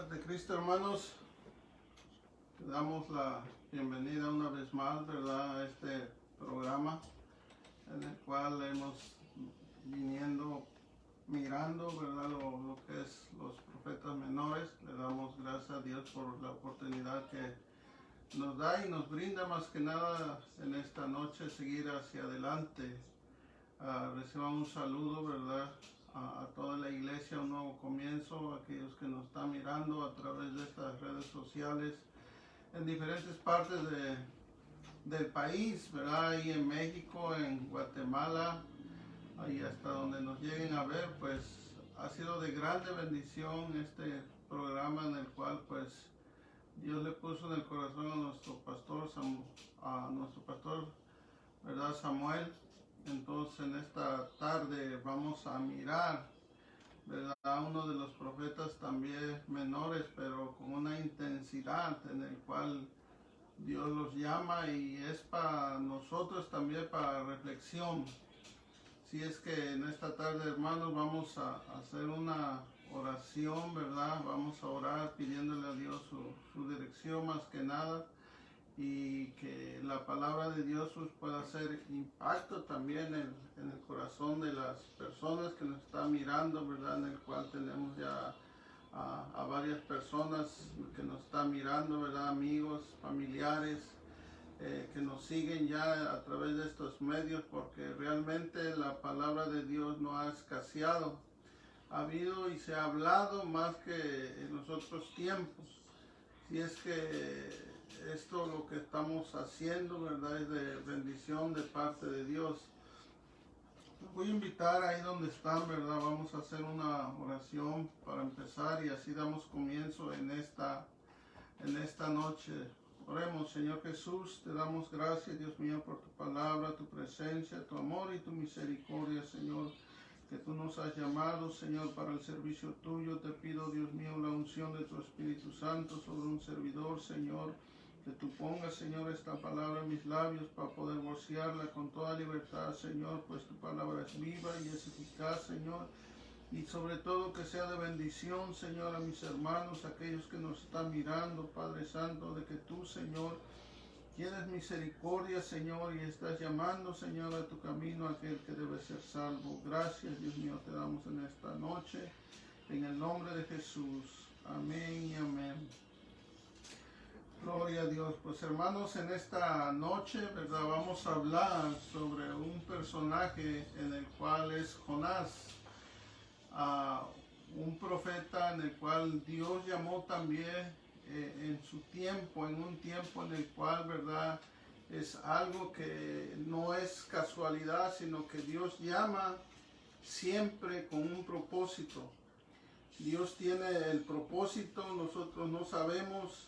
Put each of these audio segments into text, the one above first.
Paz de Cristo, hermanos, te damos la bienvenida una vez más, ¿verdad?, a este programa en el cual hemos viniendo mirando, ¿verdad?, lo que es los profetas menores. Le damos gracias a Dios por la oportunidad que nos da y nos brinda, más que nada en esta noche, seguir hacia adelante. Reciban un saludo, ¿verdad?, a toda la iglesia, un nuevo comienzo, a aquellos que nos están mirando a través de estas redes sociales en diferentes partes del país, ¿verdad? Ahí en México, en Guatemala, ahí hasta donde nos lleguen a ver. Pues ha sido de grande bendición este programa en el cual pues Dios le puso en el corazón a nuestro pastor, ¿verdad?, Samuel. Entonces en esta tarde vamos a mirar, ¿verdad?, uno de los profetas también menores, pero con una intensidad en el cual Dios los llama, y es para nosotros también para reflexión. Si es que en esta tarde, hermanos, vamos a hacer una oración, ¿verdad? Vamos a orar pidiéndole a Dios su dirección más que nada, y que la palabra de Dios pues, pueda hacer impacto también en el corazón de las personas que nos están mirando, ¿verdad? En el cual tenemos ya a varias personas que nos están mirando, ¿verdad? Amigos, familiares, que nos siguen ya a través de estos medios, porque realmente la palabra de Dios no ha escaseado. Ha habido y se ha hablado más que en los otros tiempos. Si es que esto lo que estamos haciendo, ¿verdad?, es de bendición de parte de Dios. Los voy a invitar ahí donde están, ¿verdad? Vamos a hacer una oración para empezar y así damos comienzo en esta noche. Oremos. Señor Jesús, te damos gracias, Dios mío, por tu palabra, tu presencia, tu amor y tu misericordia, Señor, que tú nos has llamado, Señor, para el servicio tuyo. Te pido, Dios mío, la unción de tu Espíritu Santo sobre un servidor, Señor, que tú pongas, Señor, esta palabra en mis labios para poder vocearla con toda libertad, Señor, pues tu palabra es viva y es eficaz, Señor, y sobre todo que sea de bendición, Señor, a mis hermanos, aquellos que nos están mirando, Padre Santo, de que tú, Señor, tienes misericordia, Señor, y estás llamando, Señor, a tu camino a aquel que debe ser salvo. Gracias, Dios mío, te damos en esta noche, en el nombre de Jesús. Amén y amén. Gloria a Dios. Pues hermanos, en esta noche, ¿verdad?, vamos a hablar sobre un personaje en el cual es Jonás, un profeta en el cual Dios llamó también en su tiempo, en un tiempo en el cual, ¿verdad?, es algo que no es casualidad, sino que Dios llama siempre con un propósito. Dios tiene el propósito, nosotros no sabemos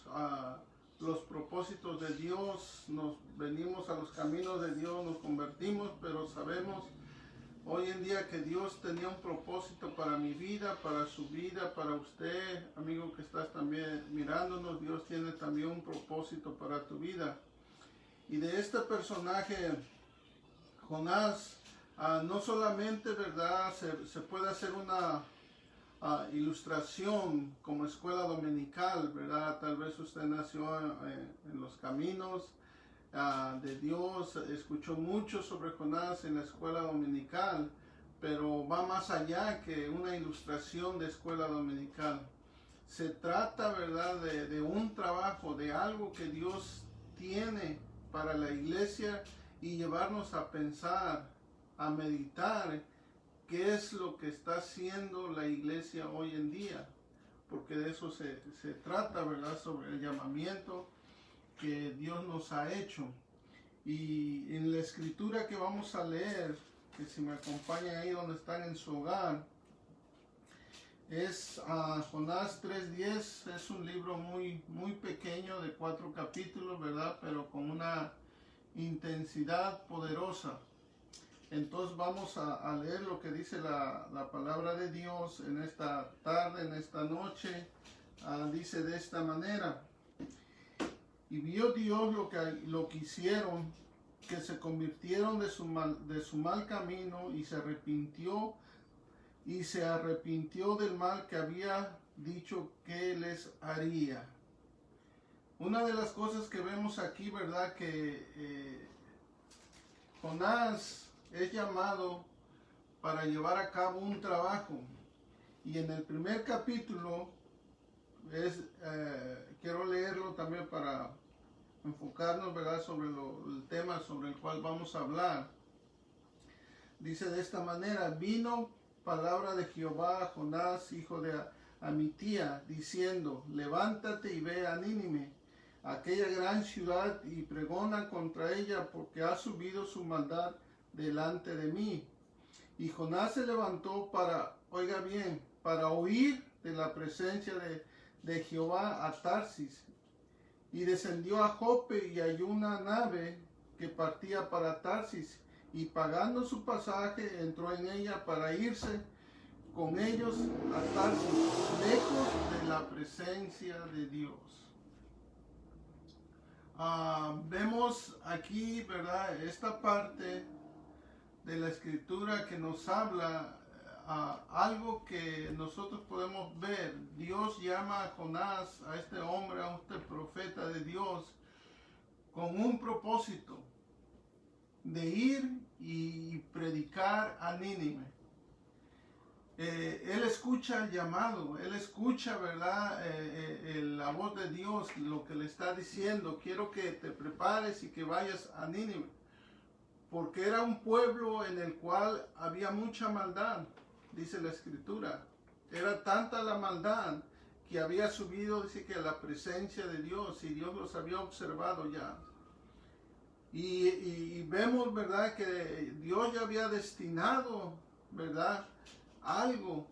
los propósitos de Dios. Nos venimos a los caminos de Dios, nos convertimos, pero sabemos hoy en día que Dios tenía un propósito para mi vida, para su vida, para usted, amigo que estás también mirándonos. Dios tiene también un propósito para tu vida. Y de este personaje, Jonás, no solamente, ¿verdad?, se puede hacer una ilustración como escuela dominical, ¿verdad? Tal vez usted nació en los caminos de Dios, escuchó mucho sobre Jonás en la escuela dominical, pero va más allá que una ilustración de escuela dominical. Se trata, ¿verdad?, de un trabajo, de algo que Dios tiene para la iglesia, y llevarnos a pensar, a meditar qué es lo que está haciendo la iglesia hoy en día, porque de eso se trata, ¿verdad?, sobre el llamamiento que Dios nos ha hecho. Y en la escritura que vamos a leer, que si me acompañan ahí donde están en su hogar, es Jonás 3:10. Es un libro muy pequeño de 4 capítulos, ¿verdad?, pero con una intensidad poderosa. Entonces vamos a leer lo que dice la palabra de Dios en esta tarde, en esta noche. Dice de esta manera: y vio Dios lo que hicieron, que se convirtieron de su mal camino, y se arrepintió y se arrepintió del mal que había dicho que les haría. Una de las cosas que vemos aquí, ¿verdad? Que Jonás es llamado para llevar a cabo un trabajo. Y en el primer capítulo, quiero leerlo también para enfocarnos, ¿verdad?, sobre el tema sobre el cual vamos a hablar. Dice de esta manera: vino palabra de Jehová a Jonás, hijo de Amitía, diciendo: levántate y ve a Nínive, aquella gran ciudad, y pregona contra ella, porque ha subido su maldad delante de mí. Y Jonás se levantó para, oiga bien, para huir de la presencia de Jehová a Tarsis, y descendió a Jope y halló una nave que partía para Tarsis, y pagando su pasaje entró en ella para irse con ellos a Tarsis, lejos de la presencia de Dios. Vemos aquí, ¿verdad?, esta parte de la escritura que nos habla algo que nosotros podemos ver. Dios llama a Jonás, a este hombre, a este profeta de Dios, con un propósito de ir y predicar a Nínive. Él escucha el llamado, él escucha, ¿verdad?, la voz de Dios, lo que le está diciendo: quiero que te prepares y que vayas a Nínive, porque era un pueblo en el cual había mucha maldad, dice la escritura. Era tanta la maldad que había subido, dice, que a la presencia de Dios, y Dios los había observado ya. Y vemos, ¿verdad?, que Dios ya había destinado, ¿verdad?, algo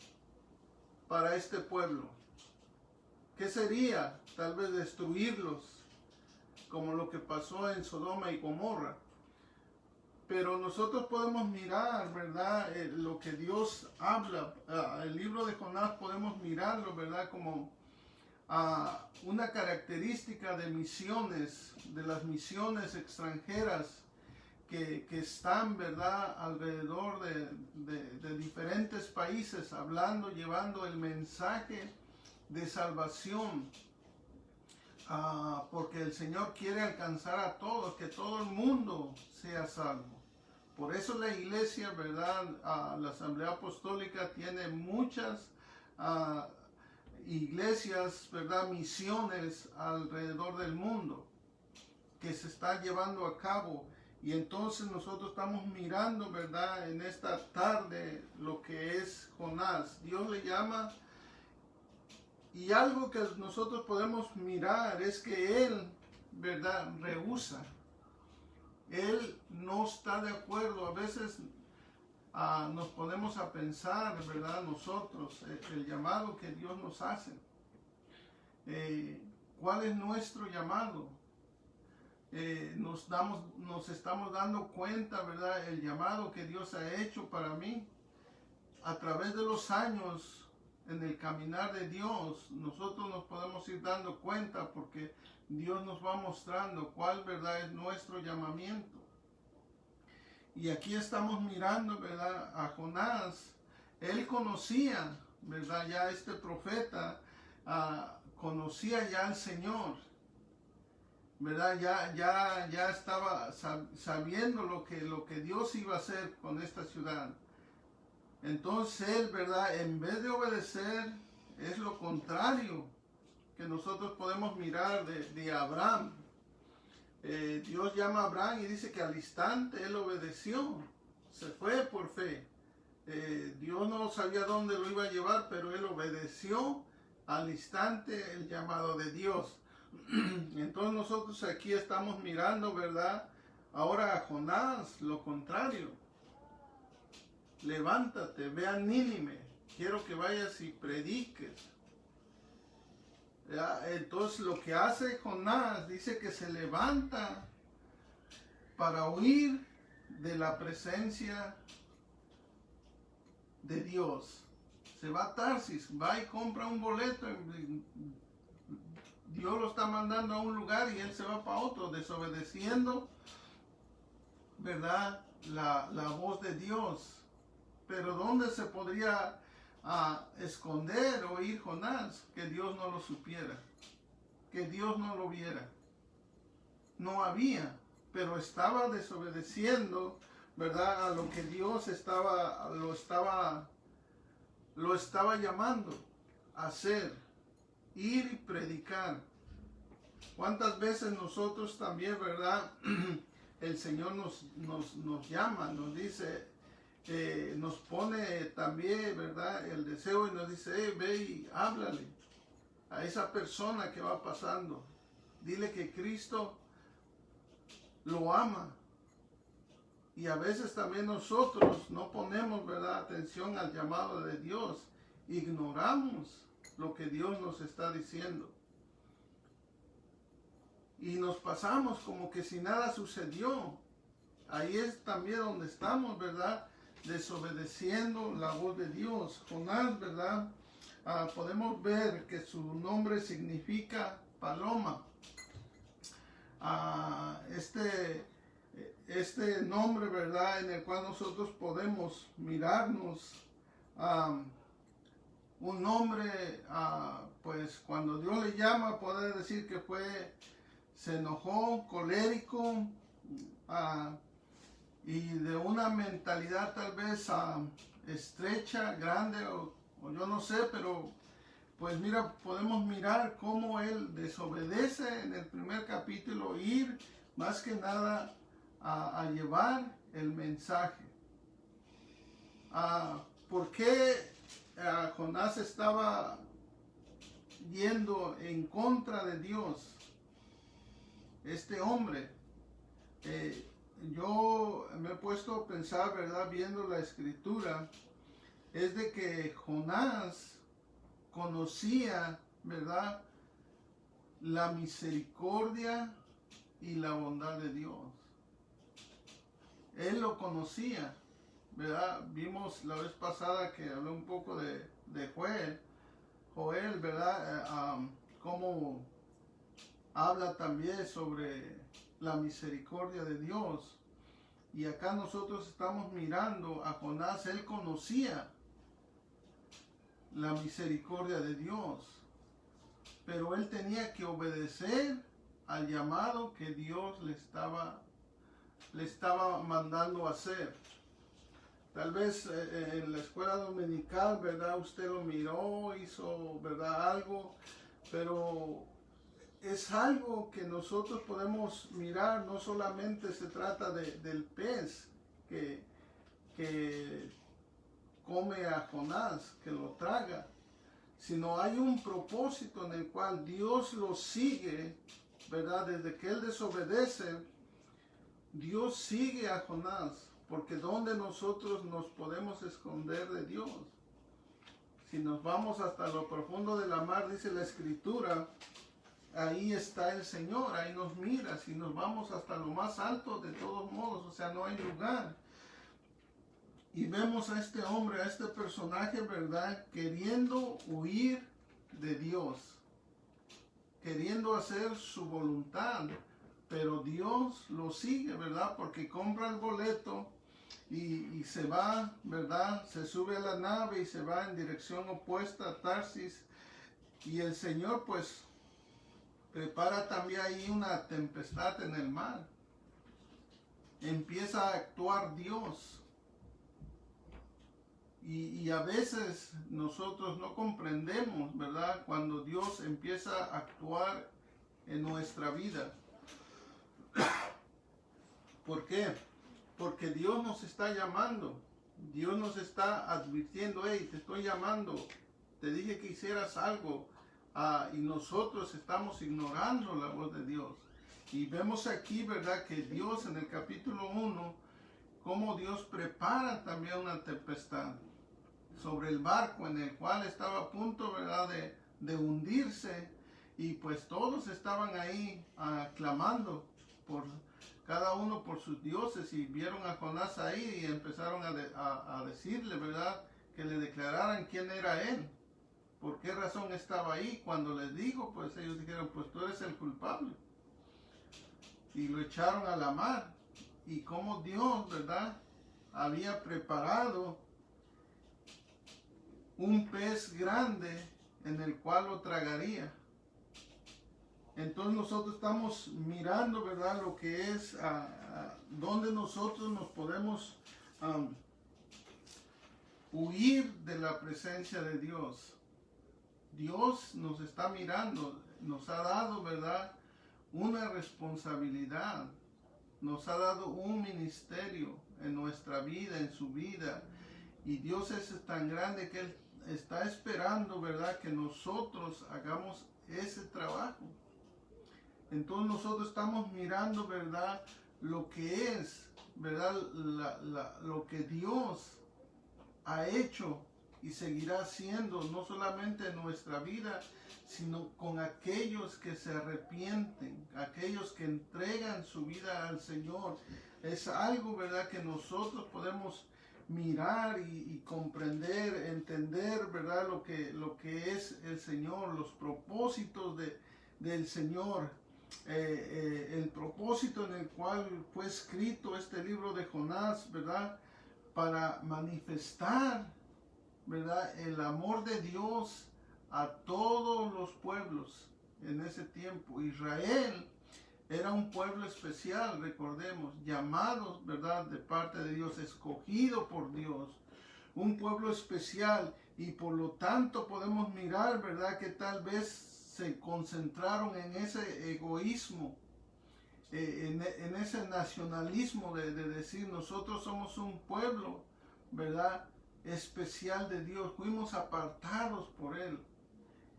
para este pueblo. ¿Qué sería? Tal vez destruirlos, como lo que pasó en Sodoma y Gomorra. Pero nosotros podemos mirar, ¿verdad?, lo que Dios habla. El libro de Jonás podemos mirarlo, ¿verdad?, como una característica de misiones, de las misiones extranjeras que están, ¿verdad?, alrededor de diferentes países, hablando, llevando el mensaje de salvación. Porque el Señor quiere alcanzar a todos, que todo el mundo sea salvo. Por eso la iglesia, ¿verdad?, la Asamblea Apostólica tiene muchas iglesias, ¿verdad?, misiones alrededor del mundo que se están llevando a cabo. Y entonces nosotros estamos mirando, ¿verdad?, en esta tarde lo que es Jonás. Dios le llama, y algo que nosotros podemos mirar es que él, ¿verdad?, rehúsa. Él no está de acuerdo. A veces nos ponemos a pensar, ¿verdad?, nosotros, el llamado que Dios nos hace. ¿Cuál es nuestro llamado? Nos estamos dando cuenta, ¿verdad?, el llamado que Dios ha hecho para mí. A través de los años, en el caminar de Dios, nosotros nos podemos ir dando cuenta, porque Dios nos va mostrando cuál, ¿verdad?, es nuestro llamamiento. Y aquí estamos mirando, ¿verdad?, a Jonás. Él conocía, ¿verdad?, ya este profeta, conocía ya al Señor, ¿verdad? Ya estaba sabiendo lo que Dios iba a hacer con esta ciudad. Entonces él, ¿verdad?, en vez de obedecer, es lo contrario que nosotros podemos mirar de Abraham. Dios llama a Abraham y dice que al instante él obedeció, se fue por fe. Dios no sabía dónde lo iba a llevar, pero él obedeció al instante el llamado de Dios. Entonces nosotros aquí estamos mirando, ¿verdad?, ahora a Jonás, lo contrario. Levántate, ve a Nínive, quiero que vayas y prediques. Entonces lo que hace Jonás, dice que se levanta para huir de la presencia de Dios. Se va a Tarsis, va y compra un boleto. Dios lo está mandando a un lugar y él se va para otro, desobedeciendo, ¿verdad?, la voz de Dios. Pero ¿dónde se podría a esconder o ir Jonás, que Dios no lo supiera, que Dios no lo viera. No había, pero estaba desobedeciendo, ¿verdad? A lo que Dios lo estaba llamando a hacer, ir y predicar. ¿Cuántas veces nosotros también, verdad? El Señor nos llama, nos dice, nos pone también, ¿verdad? El deseo y nos dice, ve y háblale a esa persona que va pasando. Dile que Cristo lo ama. Y a veces también nosotros no ponemos, ¿verdad?, atención al llamado de Dios. Ignoramos lo que Dios nos está diciendo. Y nos pasamos como que si nada sucedió. Ahí es también donde estamos, ¿verdad?, desobedeciendo la voz de Dios. Jonás, ¿verdad? Podemos ver que su nombre significa paloma. Este nombre, ¿verdad?, en el cual nosotros podemos mirarnos, un nombre, pues cuando Dios le llama, puede decir que se enojó, colérico, y de una mentalidad tal vez estrecha, grande, o yo no sé, pero pues mira, podemos mirar cómo él desobedece en el primer capítulo, ir más que nada a llevar el mensaje. ¿Por qué Jonás estaba yendo en contra de Dios? Este hombre, yo me he puesto a pensar, ¿verdad?, viendo la escritura, es de que Jonás conocía, ¿verdad?, la misericordia y la bondad de Dios. Él lo conocía, ¿verdad? Vimos la vez pasada que hablé un poco de Joel, ¿verdad? Cómo habla también sobre la misericordia de Dios. Y acá nosotros estamos mirando a Jonás. Él conocía la misericordia de Dios, pero él tenía que obedecer al llamado que Dios le estaba mandando a hacer. Tal vez en la escuela dominical, ¿verdad?, usted lo miró, hizo, ¿verdad?, algo, pero es algo que nosotros podemos mirar. No solamente se trata del pez que come a Jonás, que lo traga, sino hay un propósito en el cual Dios lo sigue, ¿verdad? Desde que él desobedece, Dios sigue a Jonás, porque ¿dónde nosotros nos podemos esconder de Dios? Si nos vamos hasta lo profundo de la mar, dice la escritura, ahí está el Señor, ahí nos mira. Si nos vamos hasta lo más alto, de todos modos, o sea, no hay lugar. Y vemos a este hombre, a este personaje, ¿verdad?, queriendo huir de Dios, queriendo hacer su voluntad, pero Dios lo sigue, ¿verdad?, porque compra el boleto y se va, ¿verdad?, se sube a la nave y se va en dirección opuesta a Tarsis. Y el Señor, pues, prepara también ahí una tempestad en el mar. Empieza a actuar Dios. Y a veces nosotros no comprendemos, ¿verdad?, cuando Dios empieza a actuar en nuestra vida. ¿Por qué? Porque Dios nos está llamando. Dios nos está advirtiendo, hey, te estoy llamando. Te dije que hicieras algo. Y nosotros estamos ignorando la voz de Dios. Y vemos aquí, ¿verdad?, que Dios en el capítulo 1, cómo Dios prepara también una tempestad sobre el barco en el cual estaba a punto, ¿verdad?, de hundirse. Y pues todos estaban ahí clamando por cada uno por sus dioses, y vieron a Jonás ahí y empezaron a decirle, ¿verdad?, que le declararan quién era él, por qué razón estaba ahí. Cuando les dijo, pues ellos dijeron, pues tú eres el culpable, y lo echaron a la mar. Y como Dios, ¿verdad?, había preparado un pez grande en el cual lo tragaría. Entonces nosotros estamos mirando, ¿verdad? Lo que es donde nosotros nos podemos huir de la presencia de Dios. Dios nos está mirando, nos ha dado, ¿verdad?, una responsabilidad, nos ha dado un ministerio en nuestra vida, en su vida, y Dios es tan grande que Él está esperando, ¿verdad?, que nosotros hagamos ese trabajo. Entonces nosotros estamos mirando, ¿verdad?, lo que es, ¿verdad?, lo que Dios ha hecho y seguirá haciendo, no solamente en nuestra vida, sino con aquellos que se arrepienten, aquellos que entregan su vida al Señor. Es algo, ¿verdad?, que nosotros podemos mirar y comprender, entender, ¿verdad?, lo que es el Señor, los propósitos del Señor. El propósito en el cual fue escrito este libro de Jonás, ¿verdad?, para manifestar, ¿verdad?, el amor de Dios a todos los pueblos en ese tiempo. Israel era un pueblo especial, recordemos, llamados, ¿verdad?, de parte de Dios, escogido por Dios, un pueblo especial, y por lo tanto podemos mirar, ¿verdad?, que tal vez se concentraron en ese egoísmo, en ese nacionalismo de decir nosotros somos un pueblo, ¿verdad?, especial de Dios, fuimos apartados por Él,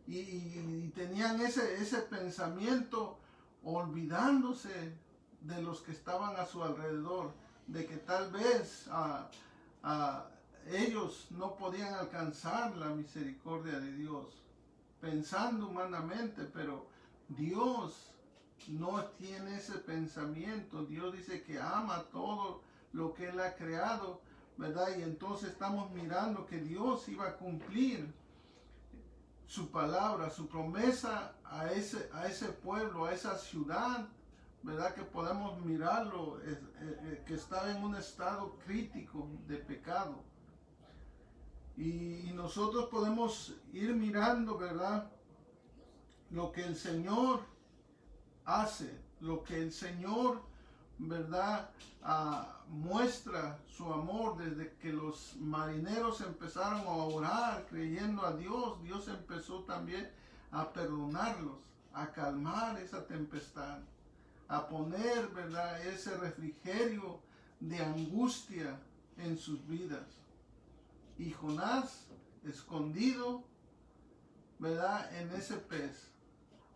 y tenían ese pensamiento, olvidándose de los que estaban a su alrededor, de que tal vez ellos no podían alcanzar la misericordia de Dios, pensando humanamente, pero Dios no tiene ese pensamiento. Dios dice que ama todo lo que Él ha creado, ¿verdad? Y entonces estamos mirando que Dios iba a cumplir su palabra, su promesa a ese pueblo, a esa ciudad, ¿verdad? Que podemos mirarlo, que estaba en un estado crítico de pecado. Y nosotros podemos ir mirando, ¿verdad?, lo que el Señor hace, lo que el Señor, ¿verdad?, muestra su amor desde que los marineros empezaron a orar creyendo a Dios. Dios empezó también a perdonarlos, a calmar esa tempestad, a poner, ¿verdad?, ese refrigerio de angustia en sus vidas. Y Jonás, escondido, ¿verdad?, en ese pez,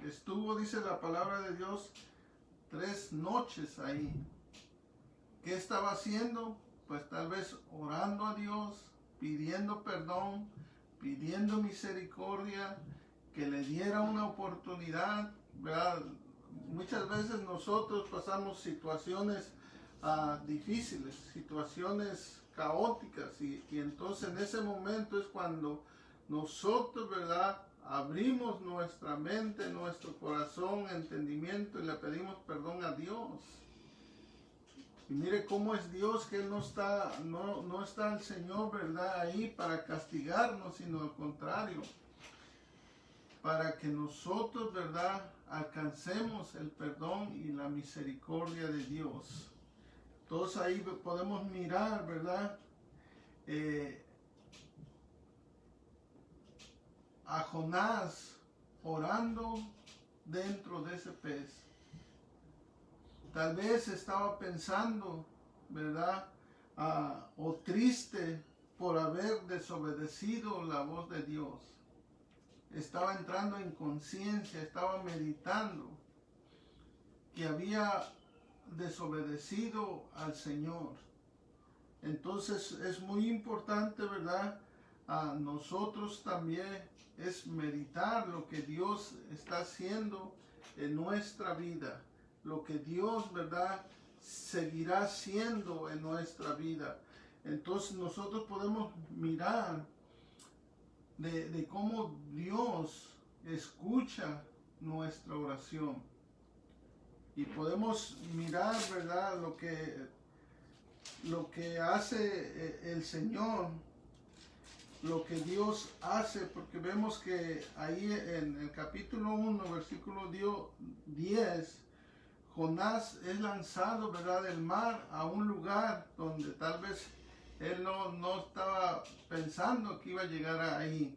estuvo, dice la palabra de Dios, 3 noches ahí. ¿Qué estaba haciendo? Pues tal vez orando a Dios, pidiendo perdón, pidiendo misericordia, que le diera una oportunidad, ¿verdad? Muchas veces nosotros pasamos situaciones difíciles, situaciones caóticas, y entonces en ese momento es cuando nosotros, ¿verdad?, abrimos nuestra mente, nuestro corazón, entendimiento, y le pedimos perdón a Dios. Y mire cómo es Dios, que Él no está el Señor, ¿verdad?, ahí para castigarnos, sino al contrario, para que nosotros, ¿verdad?, alcancemos el perdón y la misericordia de Dios. Entonces ahí podemos mirar, ¿verdad?, a Jonás orando dentro de ese pez. Tal vez estaba pensando, ¿verdad?, o triste por haber desobedecido la voz de Dios. Estaba entrando en conciencia, estaba meditando que había desobedecido al Señor. Entonces es muy importante, ¿verdad?, a nosotros también es meditar lo que Dios está haciendo en nuestra vida, lo que Dios, ¿verdad?, seguirá haciendo en nuestra vida. Entonces nosotros podemos mirar de cómo Dios escucha nuestra oración, y podemos mirar, ¿verdad?, lo que hace el Señor lo que Dios hace, porque vemos que ahí en el capítulo 1, versículo 10, Jonás es lanzado, ¿verdad?, del mar a un lugar donde tal vez él no estaba pensando que iba a llegar ahí.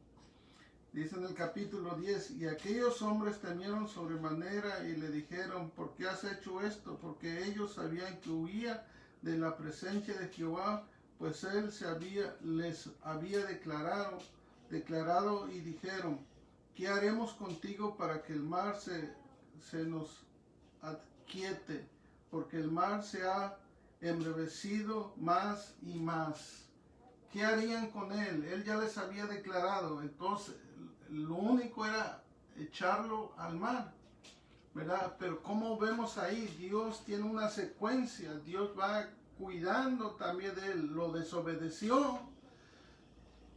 Dice en el capítulo 10, y aquellos hombres temieron sobremanera y le dijeron, ¿por qué has hecho esto? Porque ellos sabían que huía de la presencia de Jehová, pues él les había declarado y dijeron, ¿qué haremos contigo para que el mar se nos aquiete? Porque el mar se ha embravecido más y más. ¿Qué harían con él? Él ya les había declarado, entonces lo único era echarlo al mar, ¿verdad? Pero como vemos ahí, Dios tiene una secuencia, Dios va cuidando también de él. Lo desobedeció,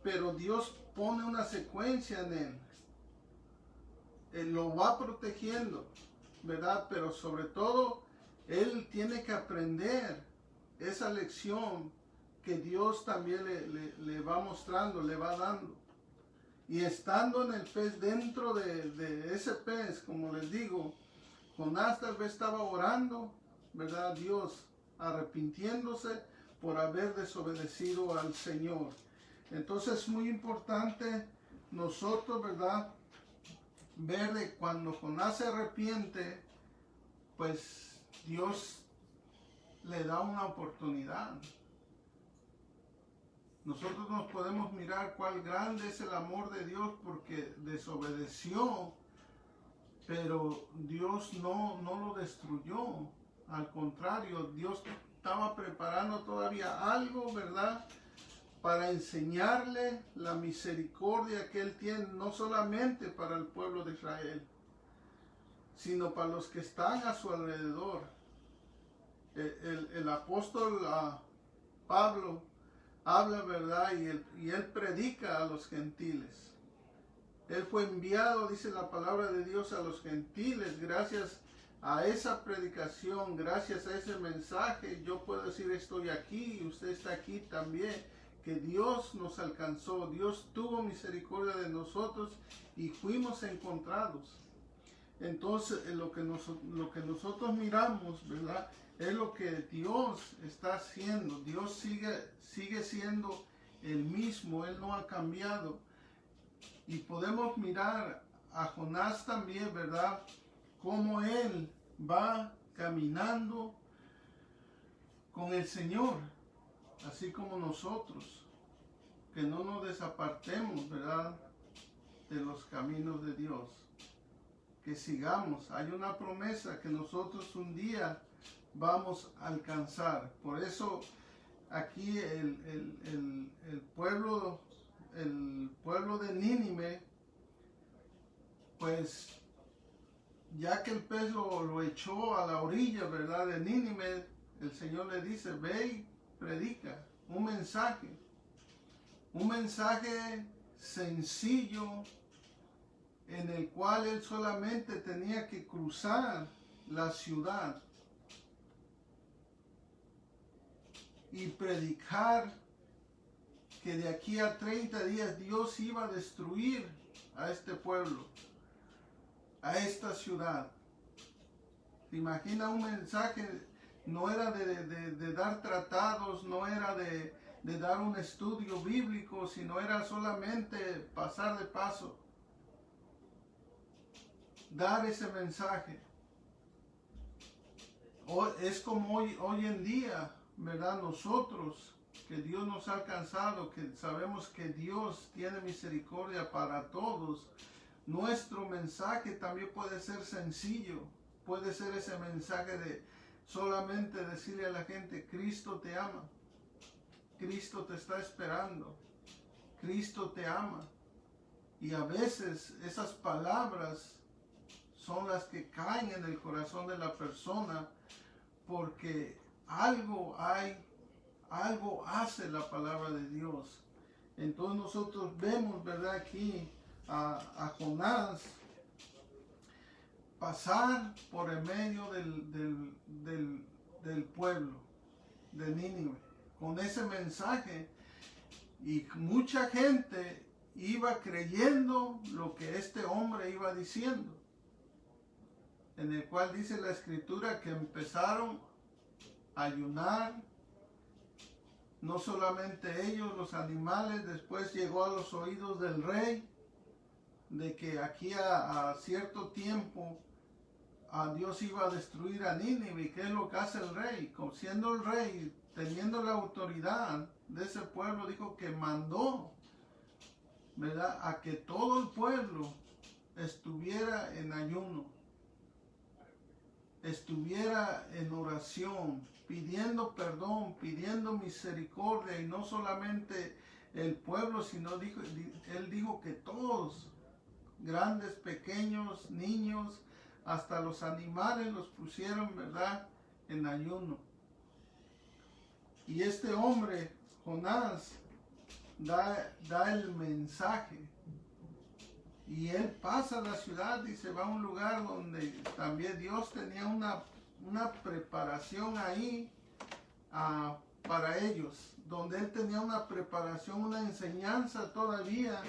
pero Dios pone una secuencia en él. Él lo va protegiendo, ¿verdad? Pero sobre todo, él tiene que aprender esa lección que Dios también le va mostrando, le va dando. Y estando en el pez, dentro de ese pez, como les digo, Jonás tal vez estaba orando, ¿verdad? Dios, arrepintiéndose por haber desobedecido al Señor. Entonces es muy importante nosotros, ¿verdad?, ver de cuando Jonás se arrepiente, pues Dios le da una oportunidad. Nosotros nos podemos mirar cuál grande es el amor de Dios porque desobedeció, pero Dios no lo destruyó. Al contrario, Dios estaba preparando todavía algo, ¿verdad?, para enseñarle la misericordia que Él tiene, no solamente para el pueblo de Israel, sino para los que están a su alrededor. El apóstol Pablo habla, ¿verdad?, y él predica a los gentiles. Él fue enviado, dice la palabra de Dios, a los gentiles. Gracias a esa predicación, gracias a ese mensaje, yo puedo decir estoy aquí y usted está aquí también, que Dios nos alcanzó, Dios tuvo misericordia de nosotros y fuimos encontrados. Entonces, lo que nosotros miramos, ¿verdad?, es lo que Dios está haciendo. Dios sigue siendo el mismo, Él no ha cambiado. Y podemos mirar a Jonás también, ¿verdad?, cómo él va caminando con el Señor, así como nosotros, que no nos desapartemos, ¿verdad?, de los caminos de Dios, que sigamos. Hay una promesa que nosotros un día vamos a alcanzar. Por eso aquí el pueblo de Nínive, pues ya que el pez lo echó a la orilla, ¿verdad?, de Nínive, el Señor le dice, ve y predica un mensaje sencillo, en el cual él solamente tenía que cruzar la ciudad y predicar que de aquí a 30 días Dios iba a destruir a este pueblo, a esta ciudad. ¿Te imaginas un mensaje? No era de dar tratados, no era de dar un estudio bíblico, sino era solamente pasar de paso, dar ese mensaje. Es como hoy en día, ¿verdad? Nosotros, que Dios nos ha alcanzado, que sabemos que Dios tiene misericordia para todos. Nuestro mensaje también puede ser sencillo, puede ser ese mensaje de solamente decirle a la gente, Cristo te ama, Cristo te está esperando, Cristo te ama. Y a veces esas palabras son las que caen en el corazón de la persona, porque algo hace la palabra de Dios. Entonces nosotros vemos, ¿verdad?, aquí a Jonás pasar por el medio del pueblo de Nínive con ese mensaje Y mucha gente iba creyendo lo que este hombre iba diciendo, en el cual dice la escritura que empezaron a ayunar, no solamente ellos, los animales. Después llegó a los oídos del rey de que aquí a cierto tiempo a Dios iba a destruir a Nínive. ¿Y qué es lo que hace el rey? Siendo el rey, teniendo la autoridad de ese pueblo, dijo que mandó, ¿verdad?, a que todo el pueblo estuviera en ayuno, estuviera en oración, pidiendo perdón, pidiendo misericordia. Y no solamente el pueblo, sino él dijo que todos, grandes, pequeños, niños, hasta los animales los pusieron, ¿verdad?, en ayuno. Y este hombre, Jonás, da el mensaje. Y él pasa a la ciudad y se va a un lugar donde también Dios tenía una preparación ahí para ellos, donde él tenía una preparación, una enseñanza todavía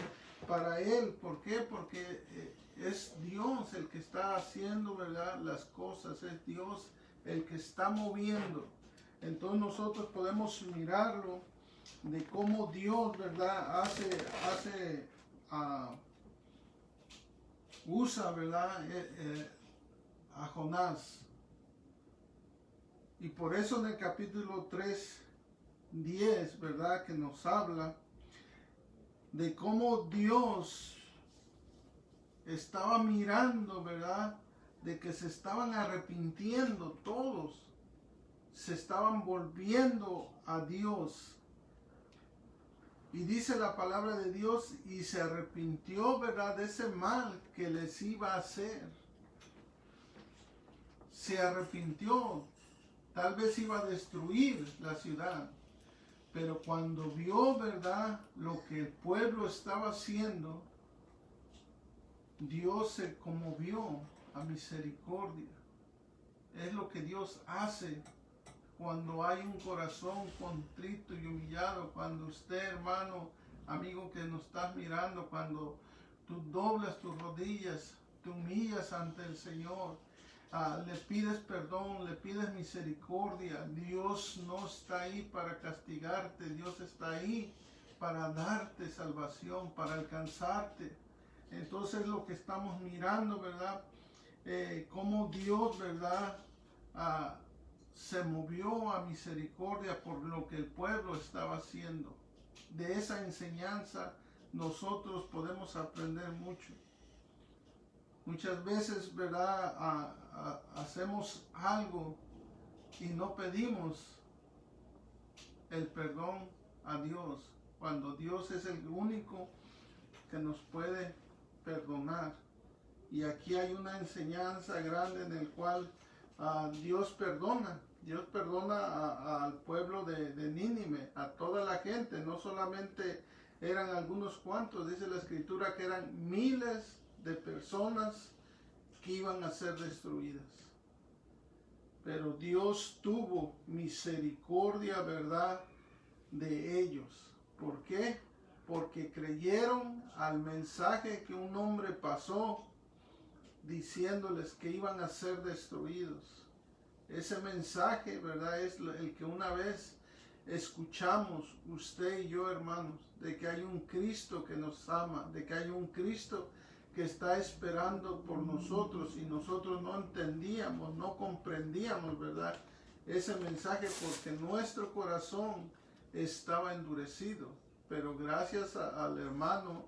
para él. ¿Por qué? Porque es Dios el que está haciendo, ¿verdad?, las cosas. Es Dios el que está moviendo. Entonces nosotros podemos mirarlo de cómo Dios, ¿verdad?, usa, ¿verdad?, a Jonás. Y por eso en el capítulo 3:10, ¿verdad?, que nos habla de cómo Dios estaba mirando, ¿verdad?, de que se estaban arrepintiendo todos, se estaban volviendo a Dios. Y dice la palabra de Dios, y se arrepintió, ¿verdad?, de ese mal que les iba a hacer. Se arrepintió. Tal vez iba a destruir la ciudad. Pero cuando vio, ¿verdad?, lo que el pueblo estaba haciendo, Dios se conmovió a misericordia. Es lo que Dios hace cuando hay un corazón contrito y humillado. Cuando usted, hermano, amigo que nos estás mirando, cuando tú doblas tus rodillas, te humillas ante el Señor, le pides perdón, le pides misericordia. Dios no está ahí para castigarte, Dios está ahí para darte salvación, para alcanzarte. Entonces lo que estamos mirando, ¿verdad?, cómo Dios, ¿verdad?, se movió a misericordia por lo que el pueblo estaba haciendo. De esa enseñanza nosotros podemos aprender mucho. Muchas veces, ¿verdad?, hacemos algo y no pedimos el perdón a Dios, cuando Dios es el único que nos puede perdonar. Y aquí hay una enseñanza grande en el cual Dios perdona al pueblo de Nínive, a toda la gente. No solamente eran algunos cuantos, dice la escritura que eran miles de personas que iban a ser destruidas. Pero Dios tuvo misericordia, ¿verdad?, de ellos. ¿Por qué? Porque creyeron al mensaje que un hombre pasó diciéndoles que iban a ser destruidos. Ese mensaje, ¿verdad?, es el que una vez escuchamos usted y yo, hermanos, de que hay un Cristo que nos ama, de que hay un Cristo que está esperando por nosotros, y nosotros no entendíamos, no comprendíamos, ¿verdad?, ese mensaje, porque nuestro corazón estaba endurecido. Pero gracias al hermano,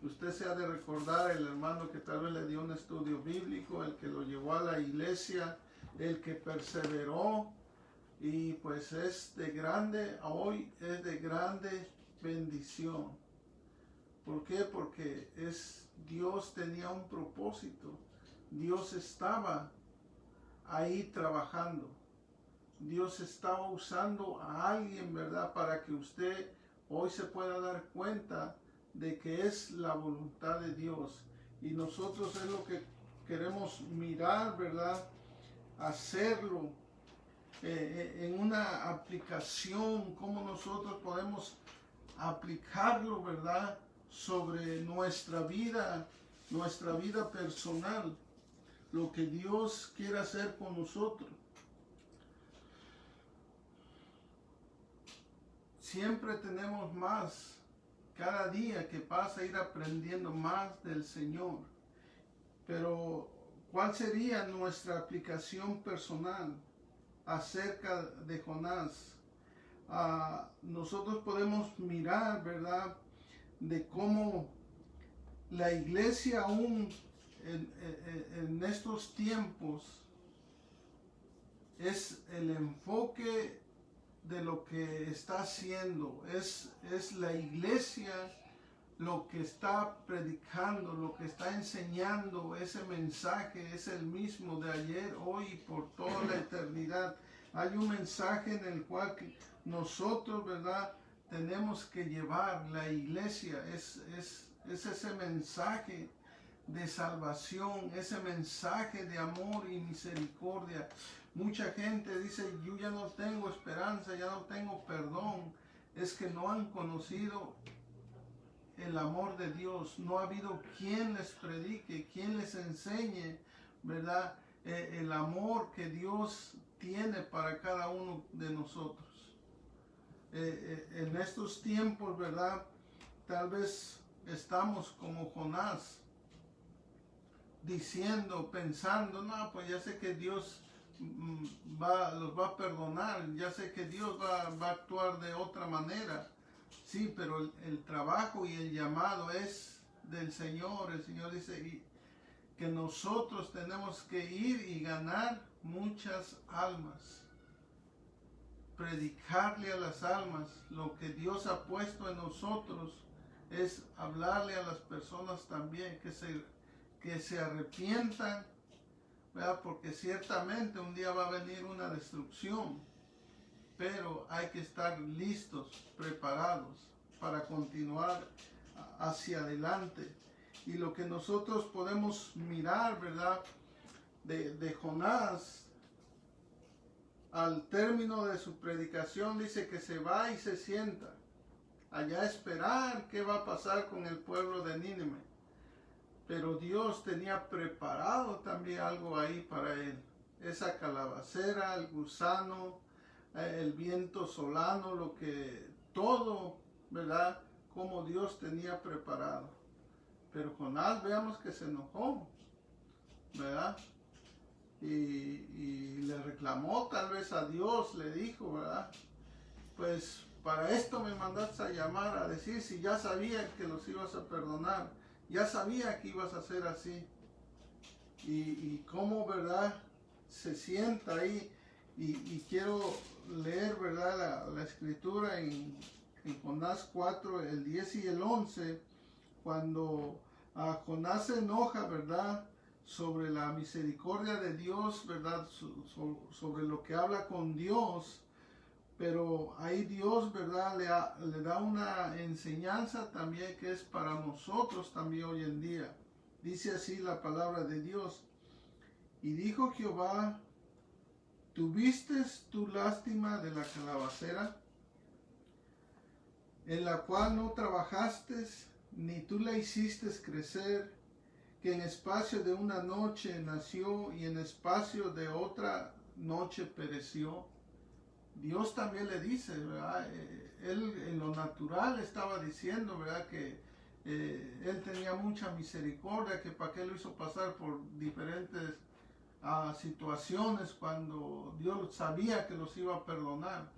usted se ha de recordar, el hermano que tal vez le dio un estudio bíblico, el que lo llevó a la iglesia, el que perseveró, y pues hoy es de grande bendición. ¿Por qué? Porque Dios tenía un propósito. Dios estaba ahí trabajando. Dios estaba usando a alguien, ¿verdad?, para que usted hoy se pueda dar cuenta de que es la voluntad de Dios. Y nosotros es lo que queremos mirar, ¿verdad?, hacerlo en una aplicación, cómo nosotros podemos aplicarlo, ¿verdad? Sobre nuestra vida personal, lo que Dios quiere hacer con nosotros. Siempre tenemos más, cada día que pasa, ir aprendiendo más del Señor. Pero, ¿cuál sería nuestra aplicación personal acerca de Jonás? Nosotros podemos mirar, ¿verdad?, de cómo la iglesia aún en estos tiempos es el enfoque de lo que está haciendo. Es la iglesia lo que está predicando, lo que está enseñando. Ese mensaje es el mismo de ayer, hoy y por toda la eternidad. Hay un mensaje en el cual nosotros, ¿verdad?, tenemos que llevar. La iglesia es ese mensaje de salvación, ese mensaje de amor y misericordia. Mucha gente dice, yo ya no tengo esperanza, ya no tengo perdón. Es que no han conocido el amor de Dios. No ha habido quien les predique, quien les enseñe, ¿verdad?, el amor que Dios tiene para cada uno de nosotros. En estos tiempos, ¿verdad?, tal vez estamos como Jonás, diciendo, pensando, no, pues ya sé que Dios los va a perdonar, ya sé que Dios va a actuar de otra manera. Sí, pero el trabajo y el llamado es del Señor. El Señor dice que nosotros tenemos que ir y ganar muchas almas, predicarle a las almas. Lo que Dios ha puesto en nosotros es hablarle a las personas también que se arrepientan, ¿verdad? Porque ciertamente un día va a venir una destrucción, pero hay que estar listos, preparados para continuar hacia adelante. Y lo que nosotros podemos mirar, ¿verdad?, de Jonás, al término de su predicación, dice que se va y se sienta allá a esperar qué va a pasar con el pueblo de Nínive. Pero Dios tenía preparado también algo ahí para él. Esa calabacera, el gusano, el viento solano, todo, ¿verdad?, como Dios tenía preparado. Pero Jonás, veamos que se enojó, ¿verdad? Y le reclamó tal vez a Dios, le dijo, ¿verdad? Pues para esto me mandaste a llamar, a decir, si ya sabía que los ibas a perdonar, ya sabía que ibas a hacer así. Y cómo, ¿verdad?, se sienta ahí. Y quiero leer, ¿verdad?, la escritura en Jonás 4, el 10 y el 11, cuando Jonás se enoja, ¿verdad?, sobre la misericordia de Dios, ¿verdad?, sobre lo que habla con Dios. Pero ahí Dios, ¿verdad?, le da una enseñanza también que es para nosotros también hoy en día. Dice así la palabra de Dios. Y dijo Jehová, ¿tuviste tu lástima de la calabacera, en la cual no trabajaste, ni tú la hiciste crecer, que en espacio de una noche nació y en espacio de otra noche pereció? Dios también le dice, ¿verdad? Él en lo natural estaba diciendo, ¿verdad?, que él tenía mucha misericordia, que para qué lo hizo pasar por diferentes situaciones cuando Dios sabía que los iba a perdonar.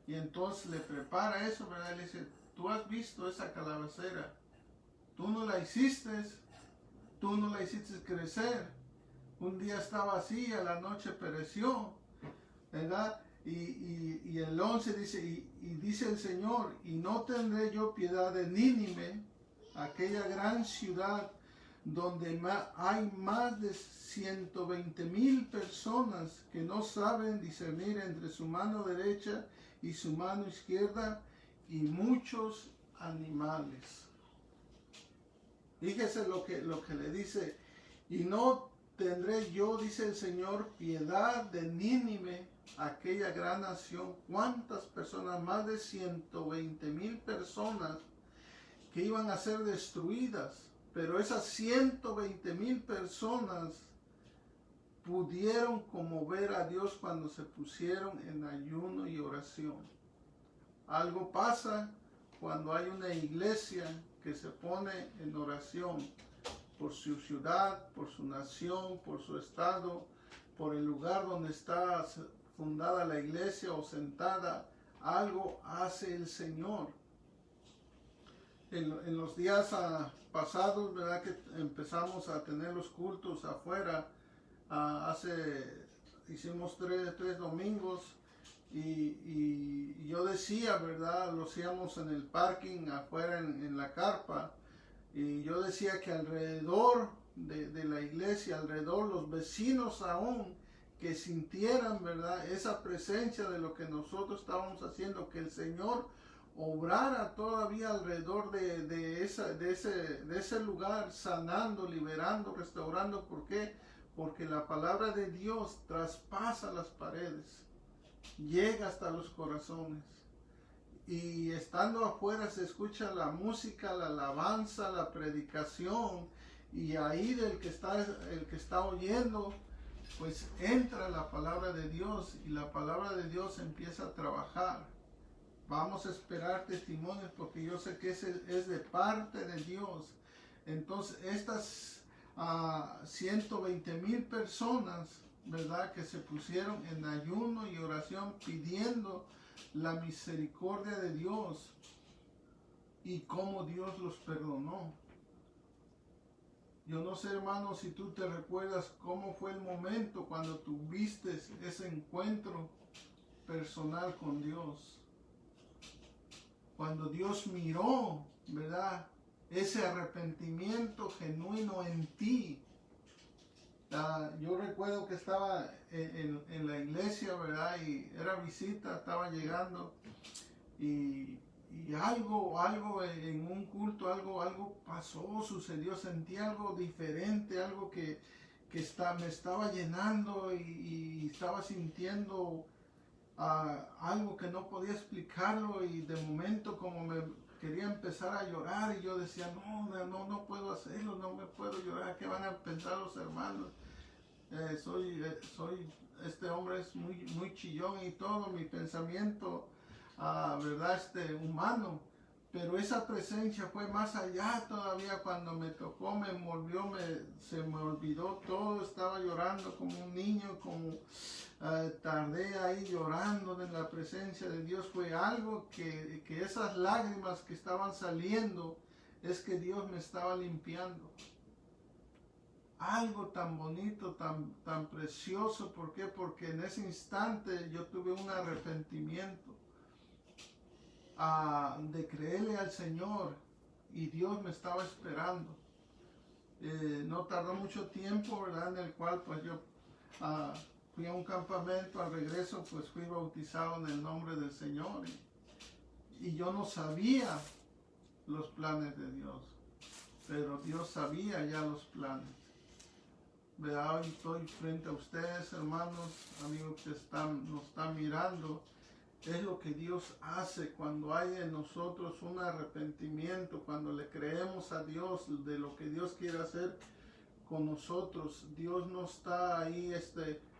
Y entonces le prepara eso, ¿verdad? Le dice, tú has visto esa calabacera, tú no la hiciste crecer. Un día estaba así, a la noche pereció, ¿verdad? Y el 11 dice, y dice el Señor, y no tendré yo piedad de Nínive, aquella gran ciudad donde hay más de 120,000 personas que no saben discernir entre su mano derecha y su mano izquierda, y muchos animales. Fíjese lo que le dice, y no tendré yo, dice el Señor, piedad de Nínive, aquella gran nación. ¿Cuántas personas? Más de 120,000 personas que iban a ser destruidas. Pero esas 120,000 personas pudieron como ver a Dios cuando se pusieron en ayuno y oración. Algo pasa cuando hay una iglesia que se pone en oración por su ciudad, por su nación, por su estado, por el lugar donde está fundada la iglesia o sentada. Algo hace el Señor. En los días pasados, ¿verdad? Que empezamos a tener los cultos afuera. Hicimos tres domingos y yo decía, ¿verdad? Lo hacíamos en el parking afuera en la carpa. Y yo decía que alrededor de la iglesia, alrededor los vecinos aún, que sintieran, ¿verdad? Esa presencia de lo que nosotros estábamos haciendo, que el Señor obrara todavía alrededor de ese lugar, sanando, liberando, restaurando. ¿Por qué? Porque la palabra de Dios traspasa las paredes, llega hasta los corazones. Y estando afuera se escucha la música, la alabanza, la predicación, y ahí el que está oyendo, pues entra la palabra de Dios y la palabra de Dios empieza a trabajar. Vamos a esperar testimonios porque yo sé que es de parte de Dios. Entonces estas 120,000 personas, ¿verdad? Que se pusieron en ayuno y oración pidiendo la misericordia de Dios y cómo Dios los perdonó. Yo no sé, hermano, si tú te recuerdas cómo fue el momento cuando tuviste ese encuentro personal con Dios. Cuando Dios miró, ¿verdad? Ese arrepentimiento genuino en ti. Yo recuerdo que estaba en la iglesia, ¿verdad? Y era visita, estaba llegando y algo en un culto, algo pasó, sucedió, sentí algo diferente, algo que me estaba llenando y estaba sintiendo algo que no podía explicarlo, y de momento como me quería empezar a llorar y yo decía, no puedo hacerlo, no me puedo llorar, ¿qué van a pensar los hermanos? Este hombre es muy chillón y todo, mi pensamiento, ¿verdad? Humano. Pero esa presencia fue más allá todavía. Cuando me tocó, me envolvió, se me olvidó todo, estaba llorando como un niño, tardé ahí llorando en la presencia de Dios. Fue algo que esas lágrimas que estaban saliendo, es que Dios me estaba limpiando. Algo tan bonito, tan precioso. ¿Por qué? Porque en ese instante yo tuve un arrepentimiento de creerle al Señor, y Dios me estaba esperando. No tardó mucho tiempo, ¿verdad? En el cual pues yo fui a un campamento. Al regreso pues fui bautizado en el nombre del Señor, y yo no sabía los planes de Dios, pero Dios sabía ya los planes. ¿Verdad? Hoy estoy frente a ustedes, hermanos, amigos que nos están mirando. Es lo que Dios hace cuando hay en nosotros un arrepentimiento, cuando le creemos a Dios de lo que Dios quiere hacer con nosotros. Dios no está ahí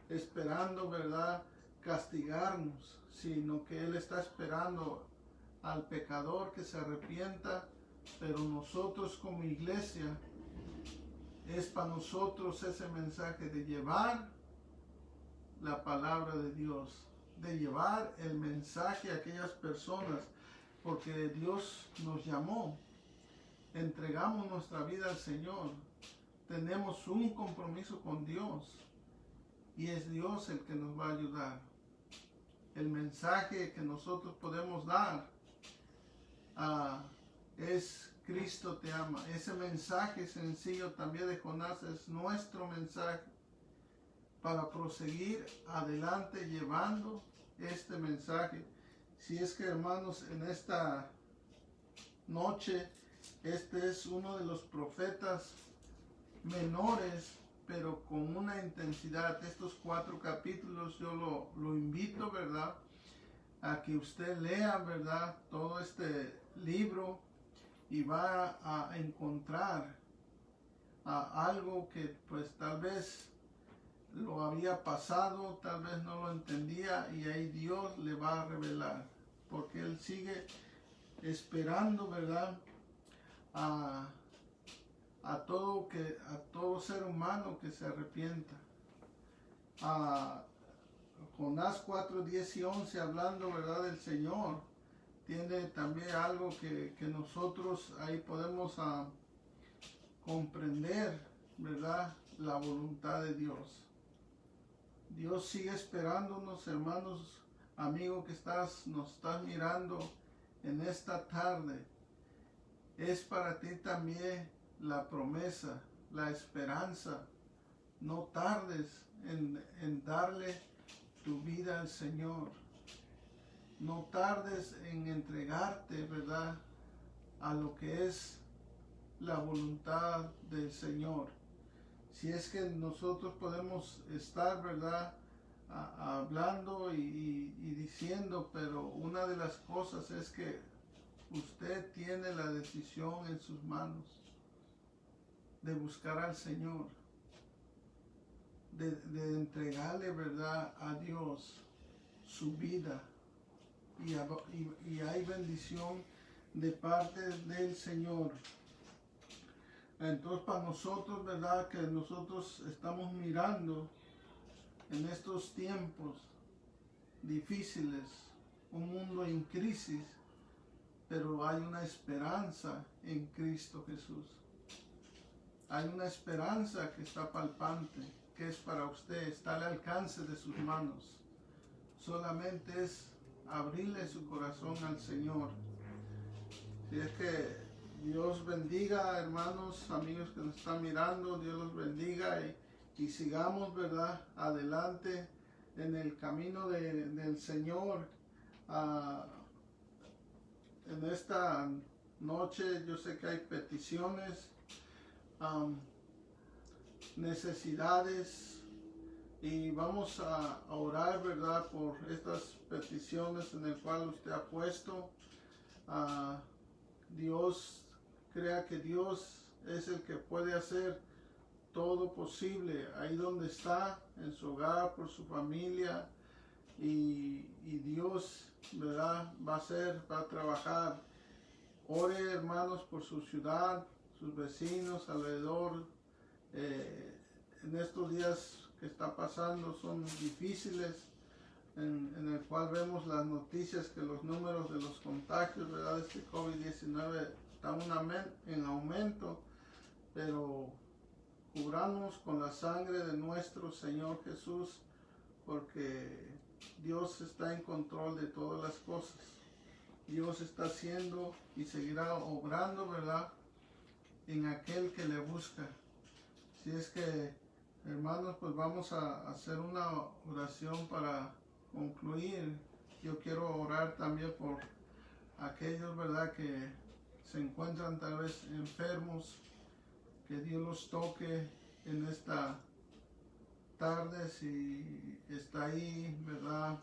esperando, ¿verdad?, castigarnos, sino que Él está esperando al pecador que se arrepienta. Pero nosotros como iglesia, es para nosotros ese mensaje de llevar la palabra de Dios, de llevar el mensaje a aquellas personas, porque Dios nos llamó, entregamos nuestra vida al Señor, tenemos un compromiso con Dios, y es Dios el que nos va a ayudar. El mensaje que nosotros podemos dar es: Cristo te ama. Ese mensaje sencillo también de Jonás es nuestro mensaje para proseguir adelante llevando este mensaje. Si es que, hermanos, en esta noche, este es uno de los profetas menores, pero con una intensidad. Estos 4 capítulos yo lo invito, ¿verdad?, a que usted lea, ¿verdad?, todo este libro y va a encontrar algo que pues tal vez lo había pasado, tal vez no lo entendía, y ahí Dios le va a revelar, porque Él sigue esperando, ¿verdad?, a todo ser humano que se arrepienta. Jonás 4, 10 y 11, hablando, ¿verdad?, del Señor, tiene también algo que nosotros ahí podemos comprender, ¿verdad?, la voluntad de Dios. Dios sigue esperándonos, hermanos, amigo que nos estás mirando en esta tarde. Es para ti también la promesa, la esperanza. No tardes en darle tu vida al Señor. No tardes en entregarte, ¿verdad?, a lo que es la voluntad del Señor. Si es que nosotros podemos estar, ¿verdad?, hablando y diciendo, pero una de las cosas es que usted tiene la decisión en sus manos de buscar al Señor, de entregarle, ¿verdad?, a Dios su vida, y hay bendición de parte del Señor. Entonces, para nosotros, ¿verdad?, que nosotros estamos mirando en estos tiempos difíciles, un mundo en crisis, pero hay una esperanza en Cristo Jesús. Hay una esperanza que está palpante, que es para usted, está al alcance de sus manos. Solamente es abrirle su corazón al Señor. Si es que Dios bendiga, hermanos, amigos que nos están mirando, Dios los bendiga y sigamos, ¿verdad?, adelante en el camino del Señor. En esta noche yo sé que hay peticiones, necesidades, y vamos a orar, ¿verdad?, por estas peticiones en el cual usted ha puesto. Dios, crea que Dios es el que puede hacer todo posible ahí donde está, en su hogar, por su familia, y Dios, ¿verdad?, va a trabajar. Ore, hermanos, por su ciudad, sus vecinos alrededor. En estos días que está pasando son difíciles, en el cual vemos las noticias que los números de los contagios, ¿verdad?, de este COVID-19 están en aumento, pero cubramos con la sangre de nuestro Señor Jesús, porque Dios está en control de todas las cosas. Dios está haciendo y seguirá obrando, ¿verdad?, en aquel que le busca. Si es que, hermanos, pues vamos a hacer una oración para concluir. Yo quiero orar también por aquellos, ¿verdad?, que se encuentran tal vez enfermos, que Dios los toque en esta tarde. Si está ahí, ¿verdad?,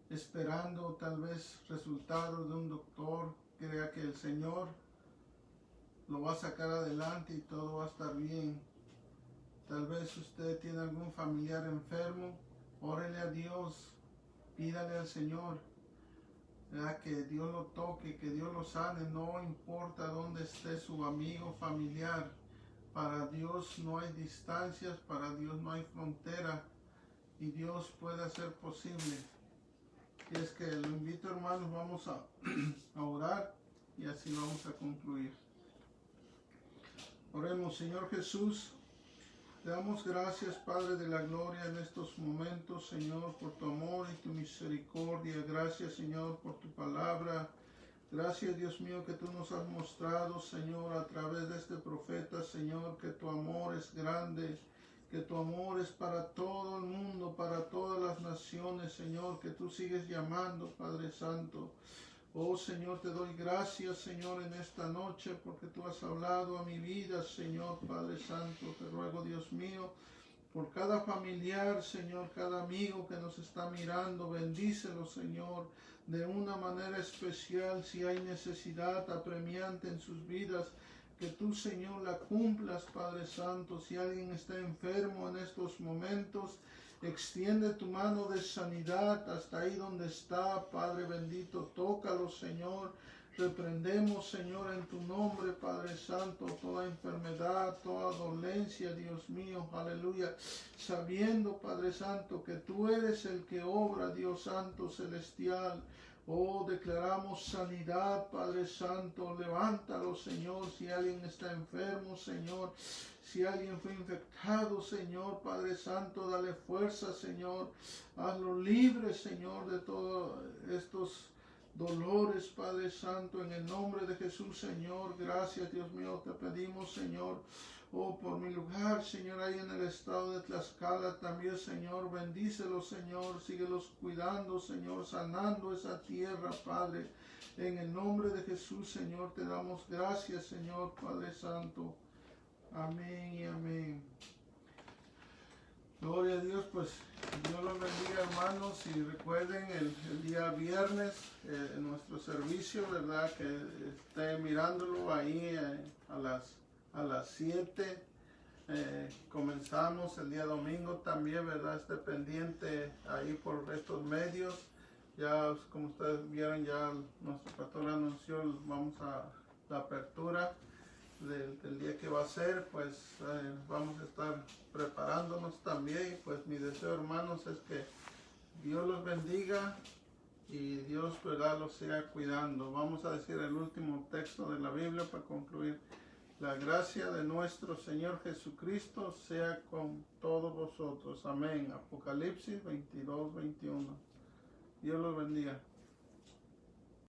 esperando tal vez resultados de un doctor, crea que el Señor lo va a sacar adelante y todo va a estar bien. Tal vez usted tiene algún familiar enfermo, órele a Dios, pídale al Señor, ¿verdad?, que Dios lo toque, que Dios lo sane, no importa dónde esté su amigo, familiar. Para Dios no hay distancias, para Dios no hay frontera, y Dios puede hacer posible. Y es que lo invito, hermanos, vamos a orar y así vamos a concluir. Oremos. Señor Jesús, te damos gracias, Padre de la gloria, en estos momentos, Señor, por tu amor y tu misericordia. Gracias, Señor, por tu palabra. Gracias, Dios mío, que tú nos has mostrado, Señor, a través de este profeta, Señor, que tu amor es grande, que tu amor es para todo el mundo, para todas las naciones, Señor, que tú sigues llamando, Padre Santo. Oh Señor, te doy gracias, Señor, en esta noche, porque tú has hablado a mi vida, Señor Padre Santo. Te ruego, Dios mío, por cada familiar, Señor, cada amigo que nos está mirando, bendícelo, Señor, de una manera especial. Si hay necesidad apremiante en sus vidas, que tú, Señor, la cumplas, Padre Santo. Si alguien está enfermo en estos momentos, extiende tu mano de sanidad hasta ahí donde está, Padre bendito. Tócalo, Señor. Reprendemos, Señor, en tu nombre, Padre Santo, toda enfermedad, toda dolencia, Dios mío, aleluya. Sabiendo, Padre Santo, que tú eres el que obra, Dios Santo Celestial. Oh, declaramos sanidad, Padre Santo. Levántalo, Señor, si alguien está enfermo, Señor. Si alguien fue infectado, Señor, Padre Santo, dale fuerza, Señor. Hazlo libre, Señor, de todos estos dolores, Padre Santo, en el nombre de Jesús, Señor. Gracias, Dios mío, te pedimos, Señor. Oh, por mi lugar, Señor, ahí en el estado de Tlaxcala también, Señor. Bendícelos, Señor. Síguelos cuidando, Señor, sanando esa tierra, Padre. En el nombre de Jesús, Señor, te damos gracias, Señor, Padre Santo. Amén y amén. Gloria a Dios, pues Dios los bendiga, hermanos, y recuerden el día viernes en nuestro servicio, ¿verdad? Que esté mirándolo ahí a las 7. Comenzamos el día domingo también, ¿verdad? Esté pendiente ahí por estos medios. Ya, como ustedes vieron, ya nuestro pastor anunció, vamos a la apertura del día que va a ser, pues vamos a estar preparándonos también. Pues mi deseo, hermanos, es que Dios los bendiga y Dios, ¿verdad?, los siga cuidando. Vamos a decir el último texto de la Biblia para concluir. La gracia de nuestro Señor Jesucristo sea con todos vosotros. Amén. Apocalipsis 22:21. Dios los bendiga.